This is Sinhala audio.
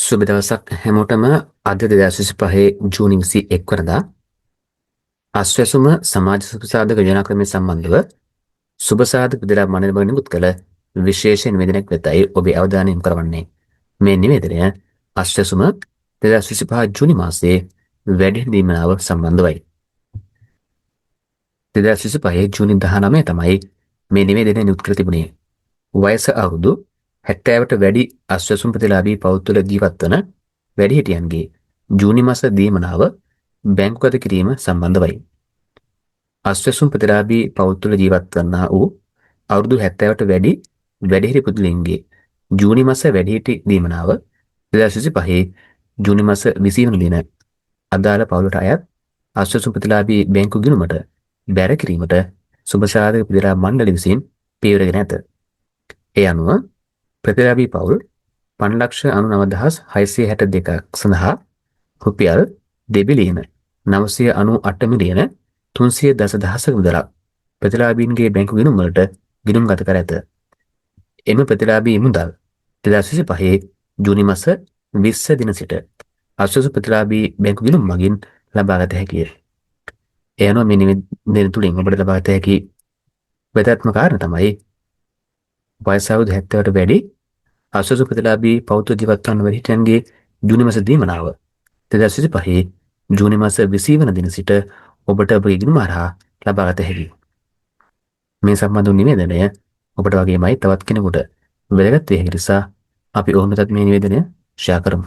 සුබ දවසක් හැමෝටම. අද 2025 ජූනි 21 වනදා අස්වැසුම සමාජ සුබසාධක යෝජනා ක්‍රමය සම්බන්ධව සුබසාධක විදලා මනරම නිකුත් කළ විශේෂ නිවේදනයක් වෙතයි ඔබේ අවධානය යොමු කරවන්නේ. මේ නිවේදනය අස්වැසුම 2025 ජූනි මාසයේ වැඩිහිටි දීමනාව සම්බන්ධවයි. 2025 ජූනි 19 තමයි මේ නිවේදනය නිකුත් කර තිබුණේ. වයස අවුරුදු 70ට වැඩි අස්වැසුම් ප්‍රතිලාභී පවුල් තුළ ජීවත් වන වැඩිහිටියන්ගේ ජූනි මාස දීමනාව බැංකුගත කිරීම සම්බන්ධවයි. අස්වැසුම් ප්‍රතිලාභී පවුල් තුළ ජීවත් වන්නා වූ අවුරුදු 70ට වැඩි වැඩිහිටි පුද්ගලයන්ගේ ජූනි මාස වැඩිහිටි දීමනාව 2025 ජූනි මාස 20 වන දින අදාළ පවුලට අයත් අස්වැසුම් ප්‍රතිලාභී බැංකු ගිණුමට බැර කිරීමට සුබසාධක ප්‍රතිලාභ මණ්ඩල විසින් පියවරගෙන ඇත. ඒ අනුව ප්‍රතිලාභී පවුල් 5,99,662ක් සඳහා රුපියල් 2,998,310,000ක මුදලක් ප්‍රතිලාභීන්ගේ බැංකු ගිණුම් වලට ගිණුම්ගත කර ඇත. එම ප්‍රතිලාභී මුදල් 2025 ජූනි මාස 20 දින සිට අස්වැසු ප්‍රතිලාභී බැංකු ගිණුම් මගින් ලබාගත හැකිය. ඒ අනුව මේ නිවේදනය තුළින් ඔබට ලබාගත හැකි වැදගත්ම කාරණා තමයි වයස අවුරුදු 70ට වැඩි අස්වැසු ප්‍රතිලාභී පවුල් ජීවත් වන වැඩිහිටියන්ගේ ජූනි මාස දීමනාව 2025 ජූනි මාස 20 වන දින සිට ඔබට ඔබගේ ගිණුම හරහා ලබාගත හැකියි. මේ සම්බන්ධ නිවේදනය ඔබට වගේමයි තවත් කෙනෙකුට වැදගත් වේ හැකි නිසා අපි ඔවුන්ටත් මේ නිවේදනය ෂෙයා කරමු.